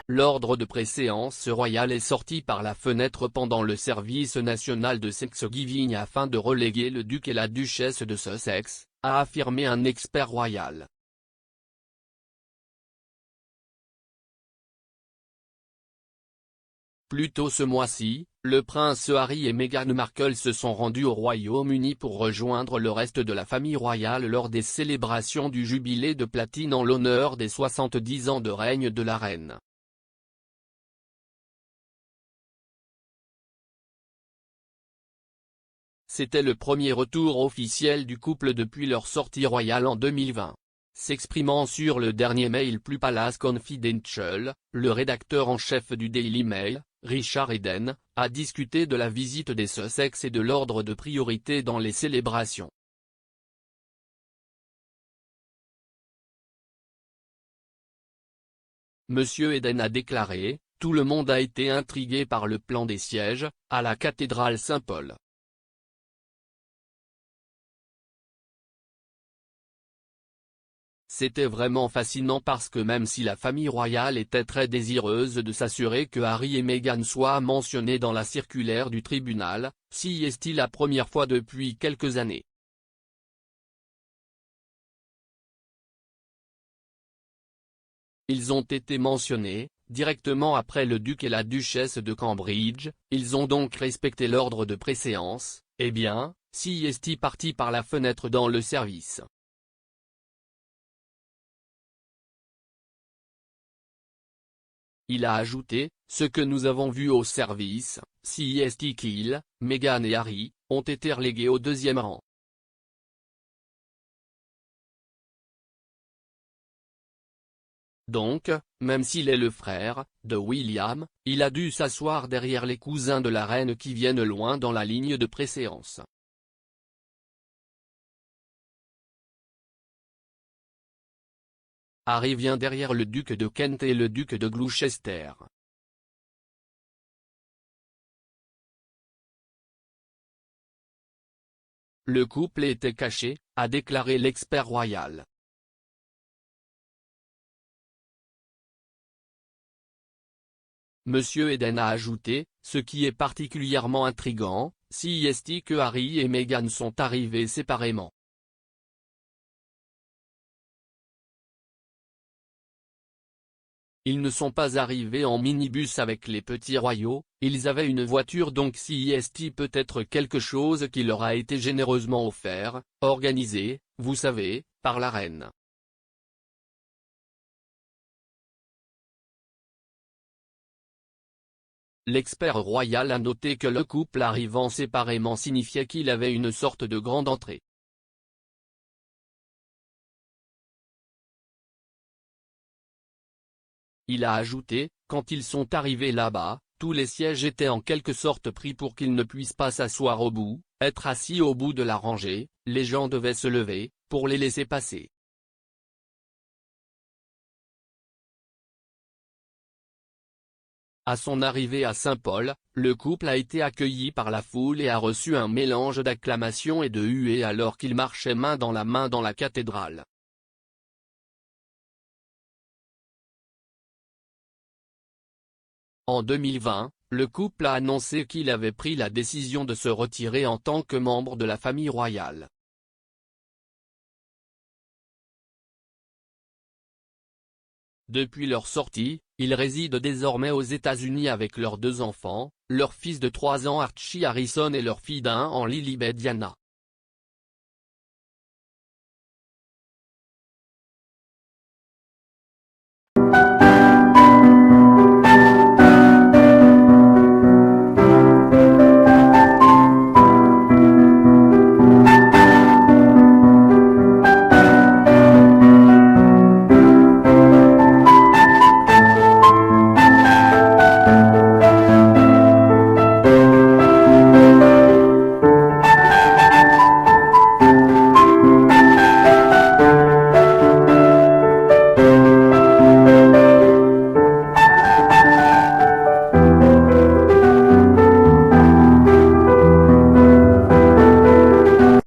l'ordre de préséance royale est sorti par la fenêtre pendant le service national de Thanksgiving afin de reléguer le duc et la duchesse de Sussex, a affirmé un expert royal. Plus tôt ce mois-ci, le prince Harry et Meghan Markle se sont rendus au Royaume-Uni pour rejoindre le reste de la famille royale lors des célébrations du jubilé de platine en l'honneur des 70 ans de règne de la reine. C'était le premier retour officiel du couple depuis leur sortie royale en 2020. S'exprimant sur le dernier Mail plus Palace Confidential, le rédacteur en chef du Daily Mail, Richard Eden, a discuté de la visite des Sussex et de l'ordre de priorité dans les célébrations. Monsieur Eden a déclaré, « Tout le monde a été intrigué par le plan des sièges, à la cathédrale Saint-Paul. C'était vraiment fascinant parce que même si la famille royale était très désireuse de s'assurer que Harry et Meghan soient mentionnés dans la circulaire du tribunal, c'est la première fois depuis quelques années. Ils ont été mentionnés, directement après le duc et la duchesse de Cambridge, ils ont donc respecté l'ordre de préséance, eh bien, c'est parti par la fenêtre dans le service. Il a ajouté, ce que nous avons vu au service, c'est qu'ils, Meghan et Harry, ont été relégués au deuxième rang. Donc, même s'il est le frère de William, il a dû s'asseoir derrière les cousins de la reine qui viennent loin dans la ligne de préséance. Harry vient derrière le duc de Kent et le duc de Gloucester. Le couple était caché, a déclaré l'expert royal. Monsieur Eden a ajouté, ce qui est particulièrement intriguant, c'est que Harry et Meghan sont arrivés séparément. Ils ne sont pas arrivés en minibus avec les petits royaux, ils avaient une voiture donc c'est peut être quelque chose qui leur a été généreusement offert, organisé, vous savez, par la reine. L'expert royal a noté que le couple arrivant séparément signifiait qu'il avait une sorte de grande entrée. Il a ajouté, quand ils sont arrivés là-bas, tous les sièges étaient en quelque sorte pris pour qu'ils ne puissent pas s'asseoir au bout, être assis au bout de la rangée, les gens devaient se lever, pour les laisser passer. À son arrivée à Saint-Paul, le couple a été accueilli par la foule et a reçu un mélange d'acclamations et de huées alors qu'il marchait main dans la cathédrale. En 2020, le couple a annoncé qu'il avait pris la décision de se retirer en tant que membre de la famille royale. Depuis leur sortie, ils résident désormais aux États-Unis avec leurs deux enfants, leur fils de 3 ans Archie Harrison et leur fille d'1 an Lilibet Diana.